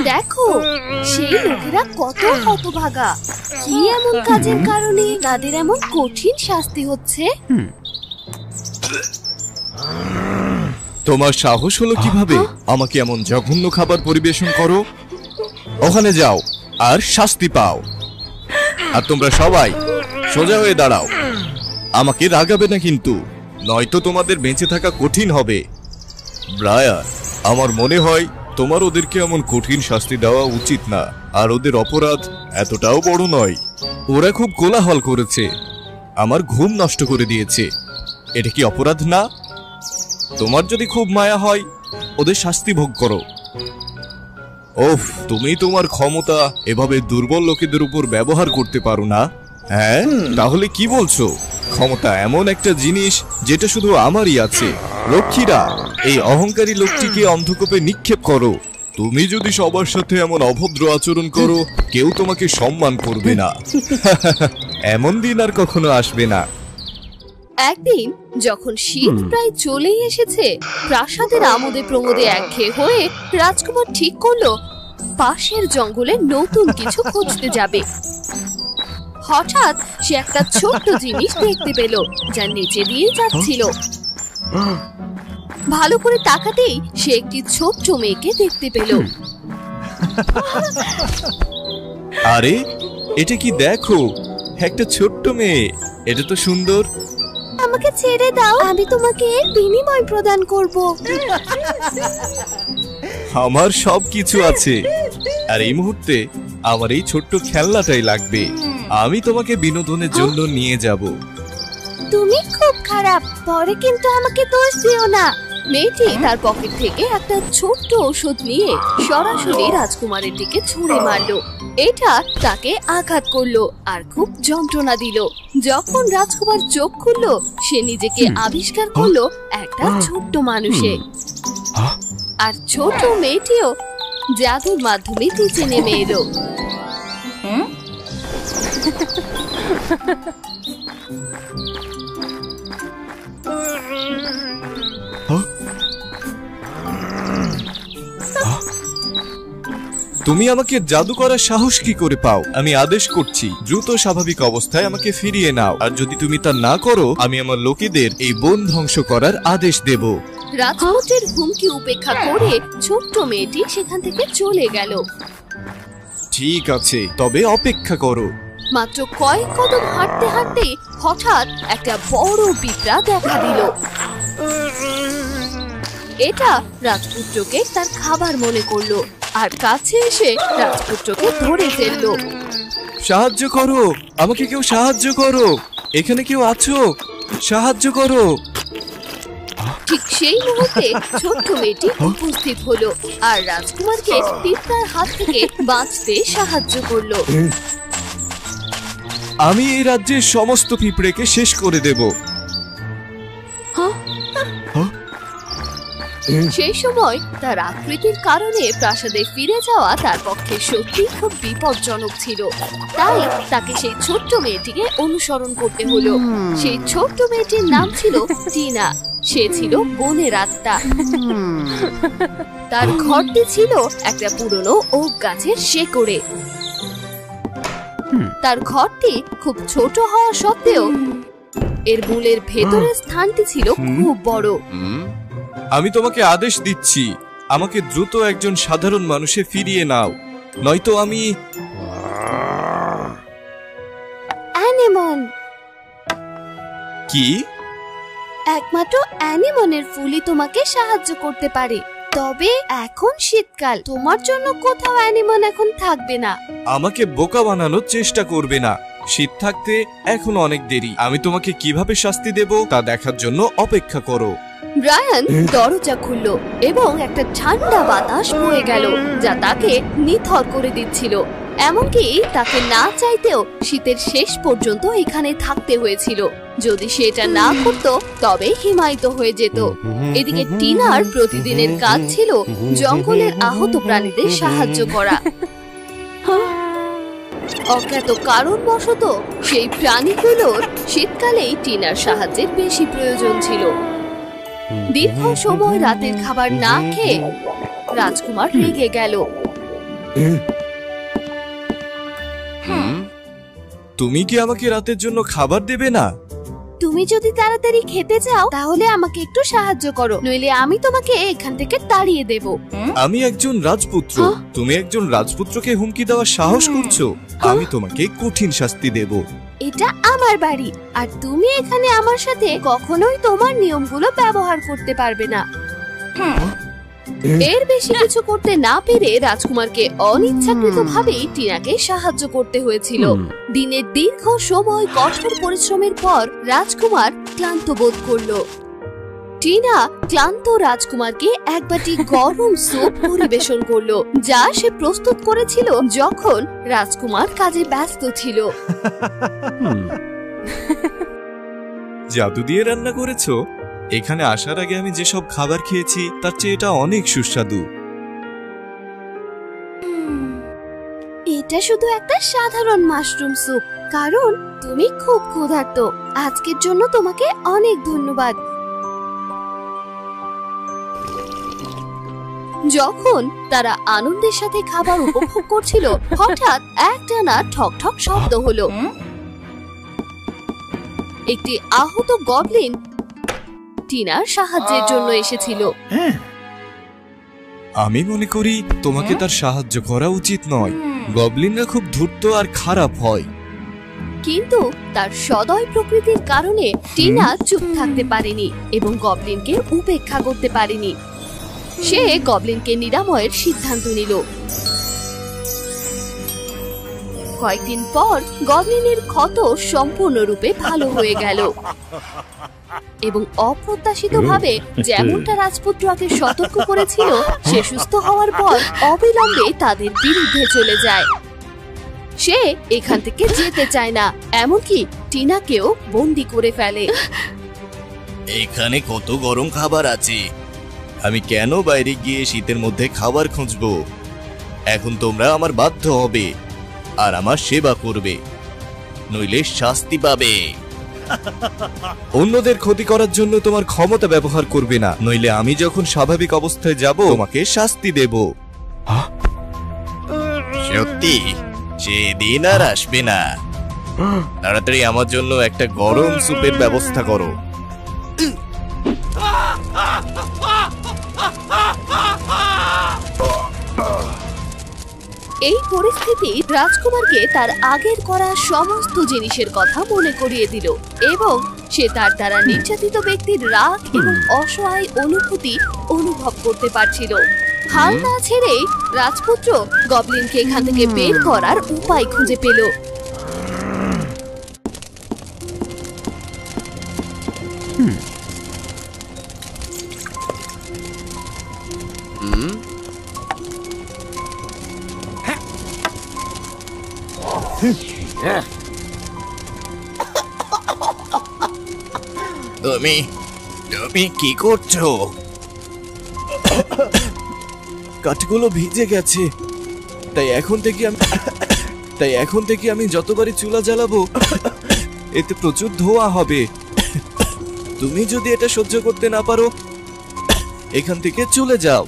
দেখো সেই লোকেরা কত হতভাগা, কি এমন কাজের কারণে তাদের এমন কঠিন শাস্তি হচ্ছে। তোমার সাহস হলো কিভাবে আমাকে এমন জঘন্য খাবার পরিবেশন করো? ওখানে যাও আর শাস্তি পাও। আর তোমরা সবাই সোজা হয়ে দাঁড়াও, আমাকে রাগাবে না কিন্তু, নয়তো তোমাদের বেঁচে থাকা কঠিন হবে। ব্রায়ান, আমার মনে হয় তোমার ওদেরকে এমন কঠিন শাস্তি দেওয়া উচিত না, আর ওদের অপরাধ এতটাও বড় নয়। ওরা খুব কোলাহল করেছে, আমার ঘুম নষ্ট করে দিয়েছে, এটা কি অপরাধ না? তোমার যদি খুব মায়া হয় ওদের শাস্তি ভোগ করো। ওফ, তুমি তোমার ক্ষমতা এভাবে দুর্বল লোকেদের উপর ব্যবহার করতে পারো না? হ্যাঁ, তাহলে কি বলছো? ক্ষমতা এমন একটা জিনিস যেটা শুধু আমারই আছে। লক্ষ্মীরা, এই অহংকারী লোকটিকে অন্ধকূপে নিক্ষেপ করো। তুমি যদি সবার সাথে এমন অভদ্র আচরণ করো, কেউ তোমাকে সম্মান করবে না। এমন দিন আর কখনো আসবে না। একদিন যখন শীত প্রায় চলেই এসেছে, প্রাসাদের আমোদে প্রমোদে একঘেয়ে হয়ে রাজকুমার ঠিক করলো পাশের জঙ্গলে নতুন কিছু খুঁজতে যাবে। হঠাৎ সে একটা ছোট্ট জিনিস দেখতে পেল যা নিচে দিয়ে যাচ্ছিল। ভালো করে তাকাতেই সে একটি ছোট্ট মেয়েকে দেখতে পেল। আরে, এটা কি দেখো, একটা ছোট্ট মেয়ে, এটা তো সুন্দর। আমাকে ছেড়ে দাও, আমি তোমাকে এর বিনিময় প্রদান করব। আমার সব কিছু আছে, আর এই মুহূর্তে আমার এই ছোট্ট খেলনাটাই লাগবে। আমি তোমাকে বিনোদনের জন্য নিয়ে যাব। তুমি খুব খারাপ, পরে কিন্তু আমাকে দোষ দিও না। মেয়েটি তার পকেট থেকে একটা ছোট্ট ওষুধ নিয়ে সরাসরি রাজকুমারের দিকে ছুঁড়ে মারলো। এটা তাকে আঘাত করলো আর খুব যন্ত্রণা দিল। যখন রাজকুমার চোখ খুললো, সে নিজেকে আবিষ্কার করলো একটা ছোট্ট মানুষে। আর ছোট মেয়েটিও জাদুর মাধ্যমে নিচে নেমে এলো। তুমি আমাকে জাদু করার সাহস কি করে পাও? আমি আদেশ করছি, দ্রুত স্বাভাবিক অবস্থায় আমাকে ফিরিয়ে নাও, আর যদি তুমি তা না করো, আমি আমার লোকেদের এই বন ধ্বংস করার আদেশ দেব। রাজপুত্রের হুমকি উপেক্ষা করে ছোট্ট মেয়েটি সেখান থেকে চলে গেল। ঠিক আছে, তবে অপেক্ষা করো। মাত্র কয়েক কদম হাঁটতে হাঁটতে হঠাৎ একটা বড় পিঁপড়া দেখা দিল। এটা রাজপুত্রকে তার খাবার মনে করলো আর কাছে এসে রাজপুত্রকে ধরে ফেললো। সাহায্য করো, আমাকে কেউ সাহায্য করো, এখানে কেউ আছো? সাহায্য করো। ঠিক সেই মুহূর্তে ছোট্ট মেয়েটি উপস্থিত হলো আর রাজকুমারকে পিঁপড়ার হাত থেকে বাঁচতে সাহায্য করলো। আমি এই রাজ্যের সমস্ত পিঁপড়েকে শেষ করে দেব। সেই সময় তার আকৃতির কারণে প্রাসাদে ফিরে যাওয়া তার পক্ষে সত্যি খুব বিপজ্জনক ছিল। তাই তাকে সেই ছোট্ট মেয়েটিকে অনুসরণ করতে হলো। সেই ছোট্ট মেয়েটির নাম ছিল টিনা। সে ছিল বনের আত্মা। তার ঘরটি ছিল একটা পুরনো ওক গাছের শেকড়ে। তার ঘরটি খুব ছোট হওয়া সত্ত্বেও এর মূলের ভেতরের স্থানটি ছিল খুব বড়। আমি তোমাকে আদেশ দিচ্ছি, আমাকে দ্রুত একজন সাধারণ মানুষে ফিরিয়ে নাও, নয়তো আমি অ্যানিমন। কি? একমাত্র অ্যানিমনের ফুলই তোমাকে সাহায্য করতে পারে। তবে এখন শীতকাল, তোমার জন্য কোথাও অ্যানিমন এখন থাকবে না। আমাকে বোকা বানানোর চেষ্টা করবে না, শীত থাকতে এখন অনেক দেরি। আমি তোমাকে কিভাবে শাস্তি দেব তা দেখার জন্য অপেক্ষা করো। ব্রায়ান দরজা খুলল এবং একটা ঠান্ডা বাতাস বয়ে গেল যা তাকে নিথর করে দিচ্ছিল। এমনকি তাকে না চাইতেও শীতের শেষ পর্যন্ত এখানে থাকতে হয়েছিল। যদি সেটা না করতো তবে হিমায়িত হয়ে যেত। এদিকে টিনার প্রতিদিনের কাজ ছিল জঙ্গলের আহত প্রাণীদের সাহায্য করা। অজ্ঞাত কারণবশত সেই প্রাণীগুলোর শীতকালেই টিনার সাহায্যের বেশি প্রয়োজন ছিল। দীর্ঘ সময় রাতের খাবার না খেয়ে রাজকুমার রেগে গেল। তুমি কি আমাকে রাতের জন্য খাবার দেবে না? তুমি যদি তাড়াতাড়ি খেতে চাও তাহলে আমাকে একটু সাহায্য করো, নইলে আমি তোমাকে এখান থেকে তাড়িয়ে দেব। আমি একজন রাজপুত্র, তুমি একজন রাজপুত্রকে হুমকি দেওয়ার সাহস করছো? আমি তোমাকে কঠিন শাস্তি দেব। এটা আমার বাড়ি, আর তুমি এখানে আমার সাথে কখনোই তোমার নিয়মগুলো ব্যবহার করতে পারবে না। এর বেশি কিছু করতে না পেরে রাজকুমারকে অনিচ্ছাকৃতভাবেই টিনাকে সাহায্য করতে হয়েছিল। দিনের দীর্ঘ সময় কঠোর পরিশ্রমের পর রাজকুমার ক্লান্ত বোধ করলো। টিনা ক্লান্ত রাজকুমারকে এক বাটি গরম স্যুপ পরিবেশন করলো, যা সে প্রস্তুত করেছিল যখন রাজকুমার কাজে ব্যস্ত ছিল। জাদু দিয়ে রান্না করেছো? এখানে আসার আগে আমি যেসব খাবার খেয়েছি তার চেয়ে এটা অনেক সুস্বাদু। এটা শুধু একটা সাধারণ মাশরুম স্যুপ, কারণ তুমি খুব ক্ষুধার্ত। আজকের জন্য তোমাকে অনেক ধন্যবাদ। যখন তারা আনন্দের সাথে খাবার উপভোগ করছিল, হঠাৎ একটানা ঠক ঠক শব্দ হলো। একটি আহত গবলিন টিনার সাহায্যের জন্য এসেছিল। আমি মনে করি তোমাকে তার সাহায্য করা উচিত নয়। গবলিনরা খুব ধূর্ত আর খারাপ হয়। কিন্তু তার সদয় প্রকৃতির কারণে টিনা চুপ থাকতে পারেনি এবং গবলিনকে উপেক্ষা করতে পারেনি। সে গবলিনকে নিরাময়ের সিদ্ধান্ত নিল। কয়েকদিন পর গবলিনের ক্ষত সম্পূর্ণরূপে ভালো হয়ে গেল এবং অপ্রত্যাশিতভাবে যেমনটা রাজপুত্রকে সতর্ক করেছিল, সে সুস্থ হওয়ার পর অবিলম্বে তাদের বিরুদ্ধে চলে যায়। সে এখান থেকে যেতে চায় না, এমনকি টিনাকেও বন্দি করে ফেলে। এখানে কত গরম খাবার আছে, আমি কেন বাইরে গিয়ে শীতের মধ্যে খাবার খুঁজবো? এখন তোমরা আমার বাধ্য হবে আর আমার সেবা করবে, নইলে শাস্তি পাবে। অন্যদের ক্ষতি করার জন্য তোমার ক্ষমতা ব্যবহার করবে না, নইলে আমি যখন স্বাভাবিক অবস্থায় যাব তোমাকে শাস্তি দেব। সত্যি সেদিন আর আসবে না। তাড়াতাড়ি আমার জন্য একটা গরম স্যুপের ব্যবস্থা করো। এই পরিস্থিতি রাজকুমারকে তার আগের করা সমস্ত জিনিসের কথা মনে করিয়ে দিল এবং সে তার দ্বারা নির্যাতিত ব্যক্তির রাগ এবং অসহায় অনুভূতি অনুভব করতে পারছিল। হাল না ছেড়ে রাজপুত্র গবলিনকে এখান থেকে বের করার উপায় খুঁজে পেল। তুমি কি করছো? কাঠগুলো ভিজে গেছে, তাই এখন থেকে আমি যতবারই চুলা জ্বালাবো এতে প্রচুর ধোঁয়া হবে। তুমি যদি এটা সহ্য করতে না পারো এখান থেকে চলে যাও।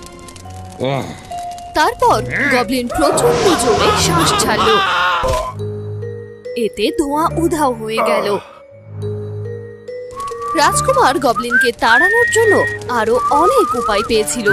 তারপর গবলিন প্রচন্ড জোরে শ্বাস ছাড়ল, এতে ধোঁয়া উধাও হয়ে গেল। রাজকুমার গবলিনকে তাড়ানোর জন্য আরো অনেক উপায় পেয়েছিল।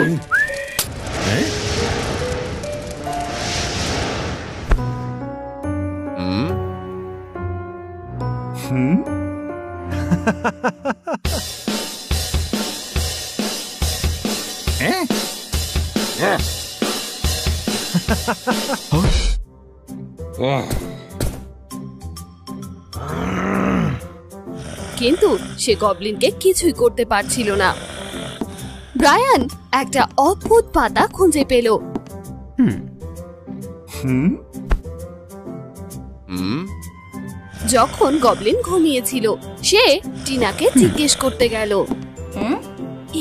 কিন্তু সে গবলিনকে কিছুই করতে পারছিল না। ব্রায়ান একটা অদ্ভুত পাতা খুঁজে পেল। যখন গবলিন ঘুমিয়েছিল, সে টিনাকে জিজ্ঞেস করতে গেল,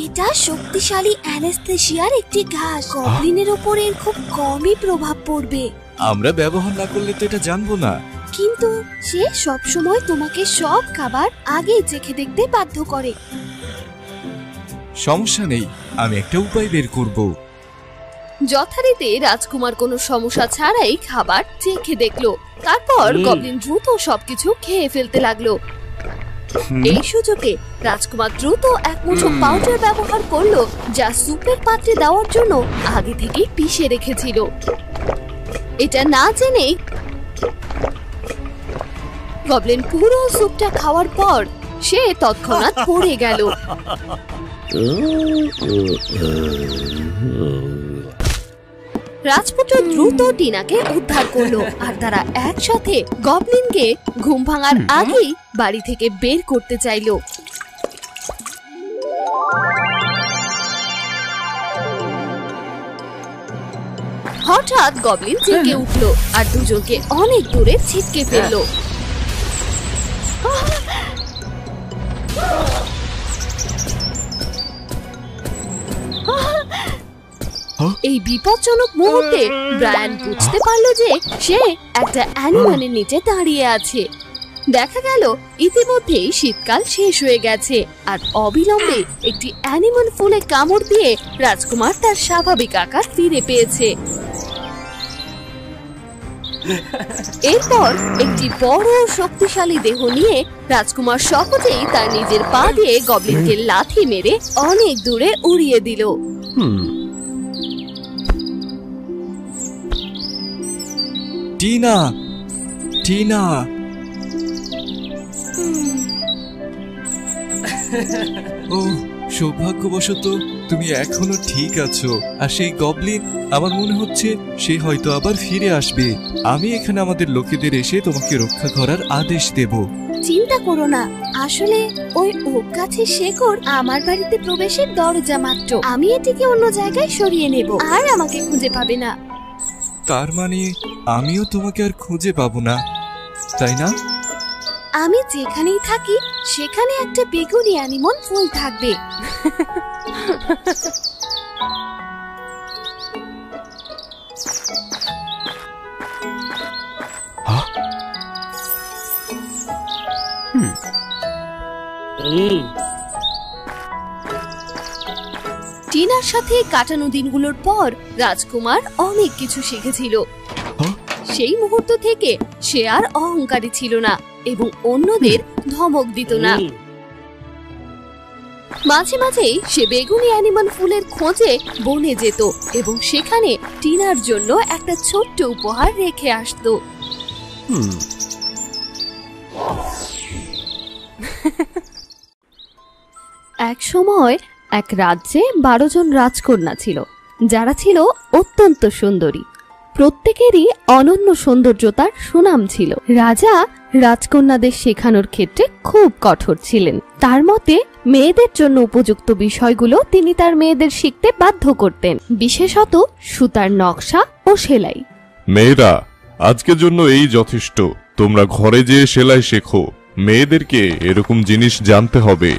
এটা শক্তিশালী অ্যানেস্থেসিয়ার একটি ঘাস, গবলিনের উপর এর খুব কমই প্রভাব পড়বে। আমরা ব্যবহার না করলে তো এটা জানবো না। কিন্তু সে সব সময় তোমাকে সব খাবার আগে চেখে দেখতে বাধ্য করে। সমস্যা নেই, আমি একটা উপায় বের করব। যথারীতি রাজকুমার কোনো সমস্যা ছাড়াই খাবার চেখে দেখলো। তারপর গবলিন দ্রুত সবকিছু খেয়ে ফেলতে লাগলো। এই সুযোগে রাজকুমার দ্রুত এক মুঠো পাউডার ব্যবহার করলো, যা স্যুপের পাত্রে দেওয়ার জন্য আগে থেকেই পিষে রেখেছিল। এটা না জেনে গবলিন পুরো স্যুপটা খাওয়ার পর সে তৎক্ষণাৎ পড়ে গেল। রাজপুত্র দ্রুত টিনাকে উদ্ধার করলো, আর তারা একসাথে গবলিনকে ঘুম ভাঙার আগেই বাড়ি থেকে বের করতে চাইলো। হঠাৎ গবলিন জেগে উঠলো আর দুজনকে অনেক দূরে ছিটকে ফেললো। এই বিপজ্জনক মুহূর্তে ব্রায়ান বুঝতে পারলো যে সে একটা অ্যানিমালের নিচে দাঁড়িয়ে আছে। দেখা গেল ইতিমধ্যেই শীতকাল শেষ হয়ে গেছে, আর অবিলম্বে একটি অ্যানিমাল ফুলে কামড় দিয়ে রাজকুমার তার স্বাভাবিক আকার ফিরে পেয়েছে। এরপর একটি বড় শক্তিশালী দেহ নিয়ে রাজকুমার সহজেই তার নিজের পা দিয়ে গবলিনকে লাথি মেরে অনেক দূরে উড়িয়ে দিল। টিনা, টিনা। ও সৌভাগ্যবশত তুমি এখনো ঠিক আছো। আর সেই গবলিন, আমার মনে হচ্ছে সে হয়তো আবার ফিরে আসবে। আমি এখানে আমাদের লোকেদের এসে তোমাকে রক্ষা করার আদেশ দেব। চিন্তা করো না, আসলে ওই ওক গাছের শেকড় আমার বাড়িতে প্রবেশের দরজা মাত্র। আমি এটিকে অন্য জায়গায় সরিয়ে নেব, আর আমাকে খুঁজে পাবে না। তার মানে আমিও তোমাকে আর খুঁজে পাবো না, তাই না? আমি যেখানেই থাকি সেখানে একটা বেগুনি অ্যানিমন ফুল থাকবে। টিনার সাথে কাটানো দিনগুলোর পর রাজকুমার অনেক কিছু শিখেছিল। সেই মুহূর্ত থেকে সে আর অহংকারী ছিল না এবং অন্যদের ধমক দিত না। মাঝে মাঝে সে বেগুনি অ্যানিমাল ফুলের খোঁজে বনে যেত এবং সেখানে টিনার জন্য একটা ছোট্ট উপহার রেখে আসতো। এক সময় এক রাজ্যে 12 জন রাজকন্যা ছিল, যারা ছিল অত্যন্ত সুন্দরী। প্রত্যেকেরই অনন্য সৌন্দর্যতার সুনাম ছিল। রাজা রাজকন্যাদের শেখানোর ক্ষেত্রে খুব কঠোর ছিলেন। তার মতে মেয়েদের জন্য উপযুক্ত বিষয়গুলো তিনি তার মেয়েদের শিখতে বাধ্য করতেন, বিশেষত সুতার নকশা ও সেলাই। মেয়েরা, আজকের জন্য এই যথেষ্ট। তোমরা ঘরে যেয়ে সেলাই শেখো। মেয়েদেরকে এরকম জিনিস জানতে হবে।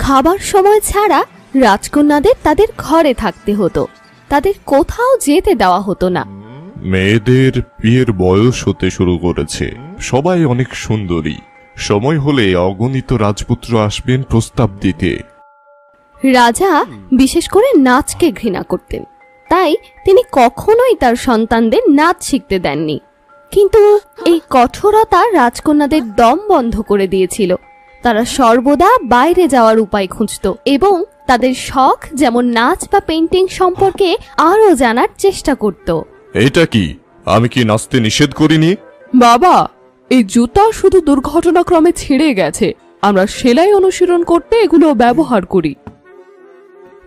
খাবার সময় ছাড়া রাজকন্যাদের তাদের ঘরে থাকতে হতো, তাদের কোথাও যেতে দেওয়া হতো না। মেয়েদের বিয়ের বয়স হতে শুরু করেছে। সবাই অনেক সুন্দরী। সময় হলে অগণিত রাজপুত্র আসবেন প্রস্তাব দিতে। রাজা বিশেষ করে নাচকে ঘৃণা করতেন, তাই তিনি কখনোই তার সন্তানদের নাচ শিখতে দেননি। কিন্তু এই কঠোরতা রাজকন্যাদের দম বন্ধ করে দিয়েছিল। তারা সর্বদা বাইরে যাওয়ার উপায় খুঁজত এবং তাদের শখ যেমন নাচ বা পেইন্টিং সম্পর্কে আরো জানার চেষ্টা করত। এটা কি? আমি কি নাচতে নিষেধ করিনি? বাবা, এই জুতা শুধু দুর্ঘটনাক্রমে ছিঁড়ে গেছে। আমরা সেলাই অনুশীলন করতে এগুলো ব্যবহার করি।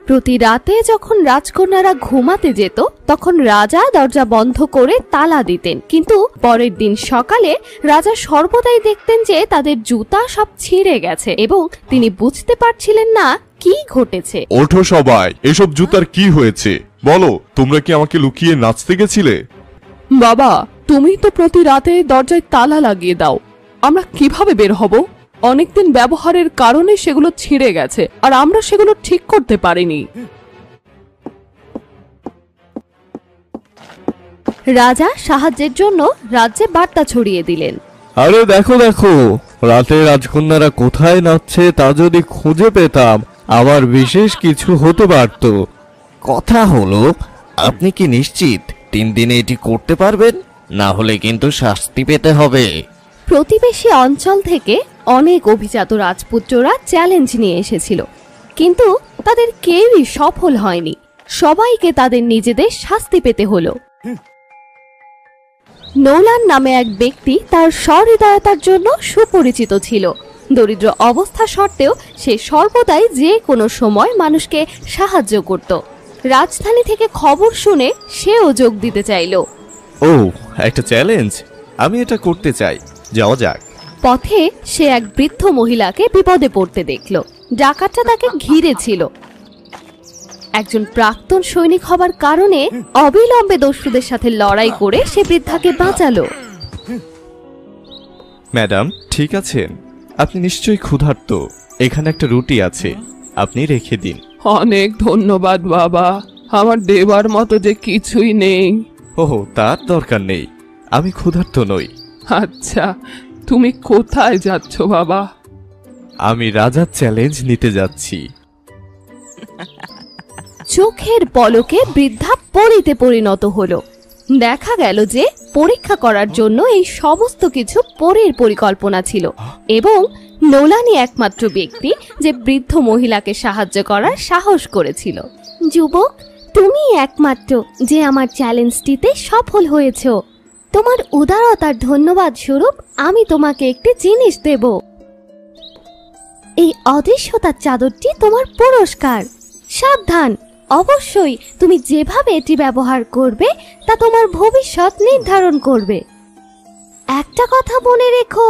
প্রতি রাতে যখন রাজকন্যারা ঘুমাতে যেত তখন রাজা দরজা বন্ধ করে তালা দিতেন, কিন্তু পরের দিন সকালে রাজা সর্বদাই দেখতেন যে তাদের জুতা সব ছিঁড়ে গেছে এবং তিনি বুঝতে পারছিলেন না কি ঘটেছে। ওঠো সবাই, এসব জুতার কি হয়েছে বলো। তোমরা কি আমাকে লুকিয়ে নাচতে গেছিলে? বাবা, তুমি তো প্রতি রাতে দরজায় তালা লাগিয়ে দাও। আমরা কিভাবে বের হব? অনেকদিন ব্যবহারের কারণে সেগুলো ছিঁড়ে গেছে আর আমরা সেগুলো ঠিক করতে পারিনি। রাজা সাহায্যের জন্য রাজ্যে বার্তা ছড়িয়ে দিলেন। আরে দেখো দেখো, রাতে রাজকন্যারা কোথায় নাচছে তা যদি খুঁজে পেতাম আমার বিশেষ কিছু হতে পারত। কথা হলো, আপনি কি নিশ্চিত 3 দিনে এটি করতে পারবেন? না হলে কিন্তু শাস্তি পেতে হবে। প্রতিবেশী অঞ্চল থেকে অনেক অভিজাত রাজপুত্ররা চ্যালেঞ্জ নিয়ে এসেছিল, কিন্তু তাদের কেউই সফল হয়নি। সবাইকে তাদের নিজেদের শাস্তি পেতে হলো। নোলান নামে এক ব্যক্তি তার সহৃদয়তার জন্য সুপরিচিত ছিল। দরিদ্র অবস্থা সত্ত্বেও সে সর্বদাই যে কোনো সময় মানুষকে সাহায্য করত। রাজধানী থেকে খবর শুনে সেও যোগ দিতে চাইল। ও, একটা চ্যালেঞ্জ, আমি এটা করতে চাই, যাওয়া যাক। পথে সে এক বৃদ্ধ মহিলাকে বিপদে পড়তে দেখল। ডাকাতরা তাকে ঘিরে ছিল। একজন প্রাক্তন সৈনিক হবার কারণে অবিলম্বে দস্যুদের সাথে লড়াই করে সে বৃদ্ধাকে বাঁচালো। ম্যাডাম ঠিক আছেন? আপনি নিশ্চয়ই ক্ষুধার্ত। এখানে একটা রুটি আছে, আপনি রেখে দিন। অনেক ধন্যবাদ বাবা, আমার দেবার মতো যে কিছুই নেই। ওহ, তার দরকার নেই, আমি ক্ষুধার্ত নই। আচ্ছা, তুমি কোথায় যাচ্ছ বাবা? আমি রাজার চ্যালেঞ্জ নিতে যাচ্ছি। চোখের পলকে বৃদ্ধা পরীতে পরিণত হলো। দেখা গেল যে পরীক্ষা করার জন্য এই সমস্ত কিছু পরীর পরিকল্পনা ছিল, এবং নোলানই একমাত্র ব্যক্তি যে বৃদ্ধ মহিলাকে সাহায্য করার সাহস করেছিল। যুবক, তুমি একমাত্র যে আমার চ্যালেঞ্জটিতে সফল হয়েছ। তোমার উদারতার ধন্যবাদ স্বরূপ আমি তোমাকে একটি জিনিস দেব। এই অদৃশ্যতার চাদরটি তোমার পুরস্কার। সাবধান, অবশ্যই তুমি যেভাবে এটি ব্যবহার করবে তা তোমার ভবিষ্যৎ নির্ধারণ করবে। একটা কথা মনে রেখো,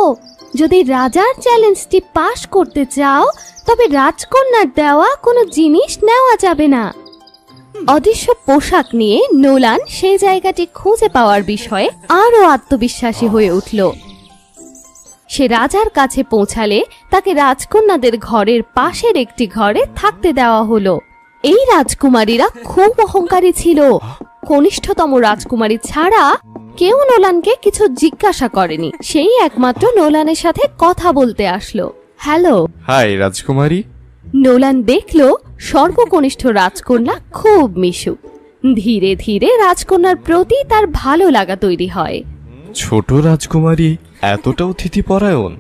যদি রাজার চ্যালেঞ্জটি পাশ করতে চাও তবে রাজকন্যার দেওয়া কোনো জিনিস নেওয়া যাবে না। অদৃশ্য পোশাক নিয়ে নোলান সেই জায়গাটি খুঁজে পাওয়ার বিষয়ে আরো আত্মবিশ্বাসী হয়ে উঠল। সে রাজার কাছে পৌঁছালে তাকে রাজকন্যাদের ঘরের পাশের একটি ঘরে থাকতে দেওয়া হলো। এই রাজকুমারীরা খুব অহংকারী ছিল। কনিষ্ঠতম রাজকুমারী ছাড়া কেউ নোলানকে কিছু জিজ্ঞাসা করেনি। সেই একমাত্র নোলানের সাথে কথা বলতে আসলো। হ্যালো। হাই রাজকুমারী। নোলান দেখল সর্বকনিষ্ঠ রাজকন্যা খুব মিশুক। ধীরে ধীরে রাজকন্যার প্রতি তার ভালো লাগা তৈরি হয়। ছোট রাজকুমারী এতটা অতিথিপরায়ণ।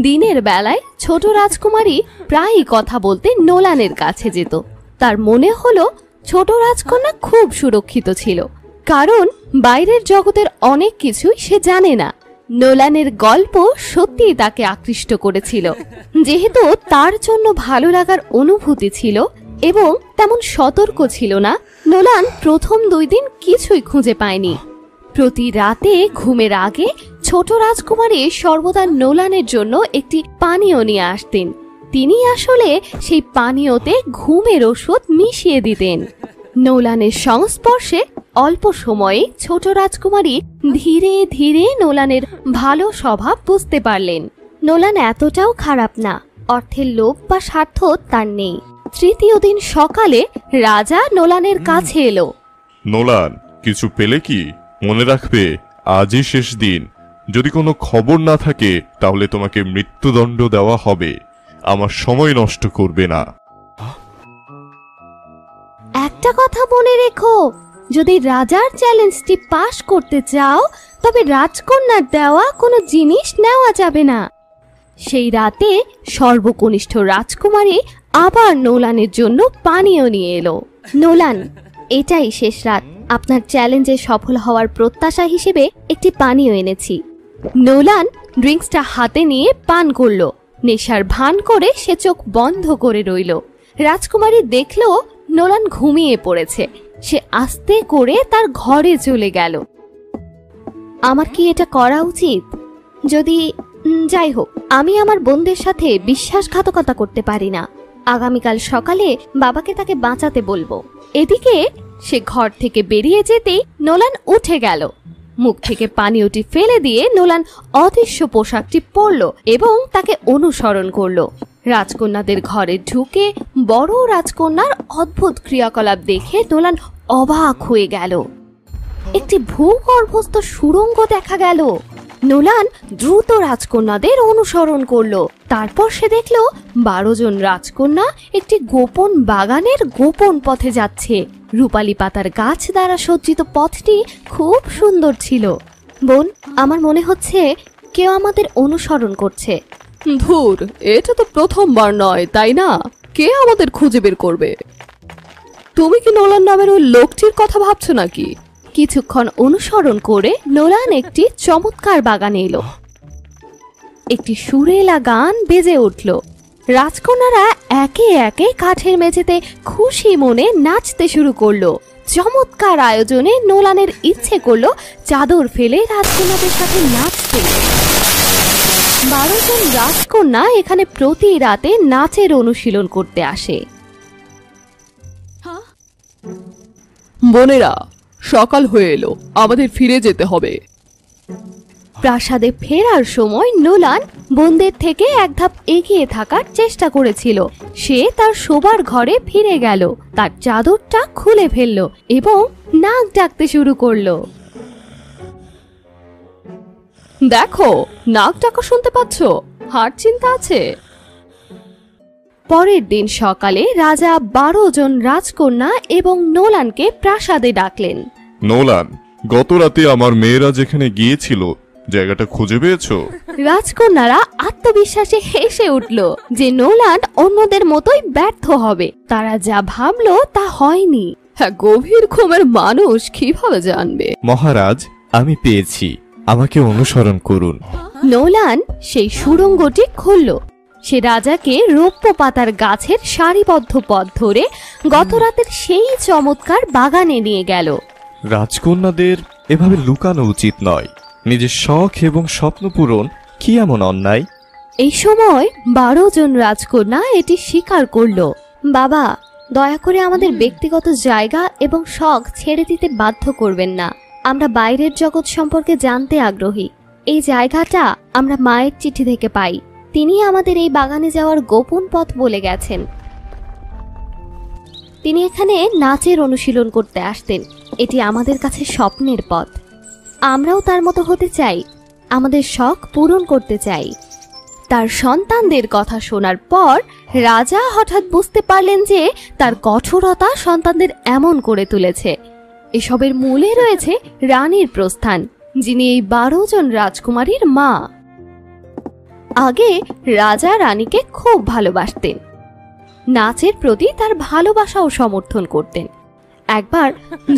দিনের বেলায় ছোট রাজকুমারী প্রায়ই কথা বলতে নোলানের কাছে যেত। তার মনে হলো ছোট রাজকন্যা খুব সুরক্ষিত ছিল, কারণ বাইরের জগতের অনেক কিছুই সে জানে না। নোলানের গল্প সত্যিই তাকে আকৃষ্ট করেছিল। যেহেতু তার জন্য ভালো লাগার অনুভূতি ছিল এবং তেমন সতর্ক ছিল না, নোলান প্রথম 2 দিন কিছুই খুঁজে পায়নি। প্রতি রাতে ঘুমের আগে ছোট রাজকুমারী সর্বদা নোলানের জন্য একটি পানীয় নিয়ে আসতেন। তিনি আসলে সেই পানীয়তে ঘুমের ওষুধ মিশিয়ে দিতেন। নোলানের সংস্পর্শে অল্প সময়ে ছোট রাজকুমারী ধীরে ধীরে নোলানের ভালো স্বভাব বুঝতে পারলেন। নোলান এতটাও খারাপ না, অর্থের লোভ বা স্বার্থ তার নেই। তৃতীয় দিন সকালে রাজা নোলানের কাছে এলো। নোলান, কিছু পেলে কি? মনে রাখবে, আজই শেষ দিন। যদি কোনো খবর না থাকে তাহলে তোমাকে মৃত্যুদণ্ড দেওয়া হবে। আমার সময় নষ্ট করবে না। একটা কথা মনে রেখো, যদি রাজার চ্যালেঞ্জটি পাশ করতে চাও তবে রাজকন্যার দেওয়া কোনো জিনিস নেওয়া যাবে না। সেই রাতে সর্বকনিষ্ঠ রাজকুমারী আবার নোলানের জন্য পানীয় নিয়ে এলো। নোলান, এটাই শেষ রাত। আপনার চ্যালেঞ্জে সফল হওয়ার প্রত্যাশা হিসেবে একটি পানীয় এনেছি। নোলান ড্রিঙ্কসটা হাতে নিয়ে পান করলো। নেশার ভান করে সে চোখ বন্ধ করে রইল। রাজকুমারী দেখলো নোলান ঘুমিয়ে পড়েছে। সে আস্তে করে তার ঘরে চলে গেল। আমার কি এটা করা উচিত? যদি যাই হোক, আমি আমার বোনদের সাথে বিশ্বাসঘাতকতা করতে পারি না। আগামীকাল সকালে বাবাকে তাকে বাঁচাতে বলবো। এদিকে সে ঘর থেকে বেরিয়ে যেতেই নোলান উঠে গেল। মুখ থেকে পানীয়টি ফেলে দিয়ে নোলান অদৃশ্য পোশাকটি পরল এবং তাকে অনুসরণ করলো। রাজকন্যাদের ঘরে ঢুকে বড় রাজকন্যার অদ্ভুত ক্রিয়াকলাপ দেখে নোলান অবাক হয়ে গেল। একটি ভূগর্ভস্থ সুড়ঙ্গ দেখা গেল। নোলান দ্রুত রাজকন্যাদের অনুসরণ করলো। তারপর সে দেখলো 12 জন রাজকন্যা একটি গোপন বাগানের গোপন পথে যাচ্ছে। রূপালী পাতার গাছ দ্বারা সজ্জিত পথটি খুব সুন্দর ছিল। বোন, আমার মনে হচ্ছে কেউ আমাদের অনুসরণ করছে। ধুর, এটা তো প্রথমবার নয়, তাই না? কে আমাদের খুঁজে বের করবে? তুমি কি নোলান নামের ওই লোকটির কথা ভাবছো নাকি? কিছুক্ষণ অনুসরণ করে নোলান একটি চমৎকার বাগানে এলো। একটি সুরেলা গান বেজে উঠল। রাজকন্যারা একে একে কাঠের মেঝেতে খুশি মনে নাচতে শুরু করলো। চমৎকার আয়োজনে নোলানের ইচ্ছে করলো চাদর ফেলে রাজকন্যাদের সাথে নাচতে। 12 জন রাজকন্যা এখানে প্রতি রাতে নাচের অনুশীলন করতে আসে। বোনেরা, সকাল হয়ে এলো, আমাদের ফিরে যেতে হবে। প্রাসাদে ফেরার সময় নোলান বোনদের থেকে এক ধাপ এগিয়ে থাকার চেষ্টা করেছিল। সে তার শোবার ঘরে ফিরে গেল, তার চাদরটা খুলে ফেলল এবং নাক ডাকতে শুরু করলো। দেখো, নাক ডাকা শুনতে পাচ্ছ? হার্ট চিন্তা আছে। পরের দিন সকালে রাজা 12 জন রাজকন্যা এবং নোলানকে প্রাসাদে ডাকলেন। নোলান, গত রাতে আমার মেয়েরা যেখানে গিয়েছিল জায়গাটা খুঁজে পেয়েছো? রাজকন্যারা আত্মবিশ্বাসে হেসে উঠল যে নোলান অন্যদের মতোই ব্যর্থ হবে। তারা যা ভাবলো তা হয়নি। হ্যাঁ, গভীর ঘুমের মানুষ কিভাবে জানবে? মহারাজ, আমি পেয়েছি, আমাকে অনুসরণ করুন। নোলান সেই সুড়ঙ্গটি খুলল। সে রাজাকে রৌপ্য পাতার গাছের সারিবদ্ধ পথ ধরে গত রাতের সেই চমৎকার বাগানে নিয়ে গেল। রাজকন্যাদের এভাবে লুকানো উচিত নয়। নিজের শখ এবং স্বপ্ন পূরণ কি এমন অন্যায়? এই সময় 12 জন রাজকন্যা এটি স্বীকার করল। বাবা, দয়া করে আমাদের ব্যক্তিগত জায়গা এবং শখ ছেড়ে দিতে বাধ্য করবেন না। আমরা বাইরের জগৎ সম্পর্কে জানতে আগ্রহী। এই জায়গাটা আমরা মায়ের চিঠি থেকে পাই। তিনি আমাদের এই বাগানে যাওয়ার গোপন পথ বলে গেছেন। তিনি এখানে নাচের অনুশীলন করতে আসতেন। এটি আমাদের কাছে স্বপ্নের পথ। আমরাও তার মতো হতে চাই, আমাদের শখ পূরণ করতে চাই। তার সন্তানদের কথা শোনার পর রাজা হঠাৎ বুঝতে পারলেন যে তার কঠোরতা সন্তানদের এমন করে তুলেছে। এসবের মূলে রয়েছে রানীর প্রস্থান, যিনি এই 12 জন রাজকুমারীর মা। আগে রাজা রানীকে খুব ভালোবাসতেন, নাচের প্রতি তার ভালোবাসা ও সমর্থন করতেন। একবার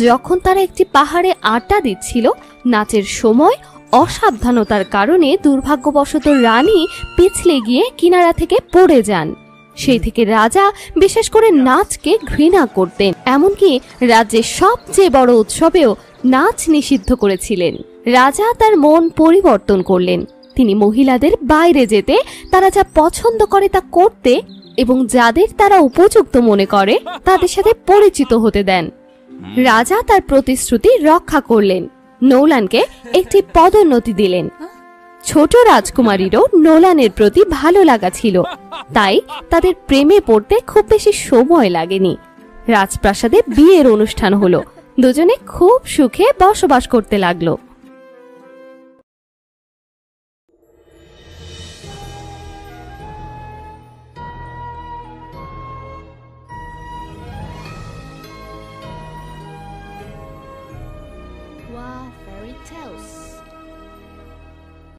যখন তারা একটি পাহাড়ে আড্ডা দিচ্ছিল, নাচের সময় অসাবধানতার কারণে দুর্ভাগ্যবশত রানী পিছলে গিয়ে কিনারা থেকে পড়ে যান। সেই থেকে রাজা বিশেষ করে নাচকে ঘৃণা করতেন, এমনকি রাজ্যের সবচেয়ে বড় উৎসবেও নাচ নিষিদ্ধ করেছিলেন। রাজা তার মন পরিবর্তন করলেন। তিনি মহিলাদের বাইরে যেতে, তারা যা পছন্দ করে তা করতে এবং যাদের তারা উপযুক্ত মনে করে তাদের সাথে পরিচিত হতে দেন। রাজা তার প্রতিশ্রুতি রক্ষা করলেন, নোলানকে একটি পদোন্নতি দিলেন। ছোট রাজকুমারীরও নোলানের প্রতি ভালো লাগা ছিল, তাই তাদের প্রেমে পড়তে খুব বেশি সময় লাগেনি। রাজপ্রাসাদে বিয়ের অনুষ্ঠান হলো। দুজনে খুব সুখে বসবাস করতে লাগলো। Wow, fairy tales.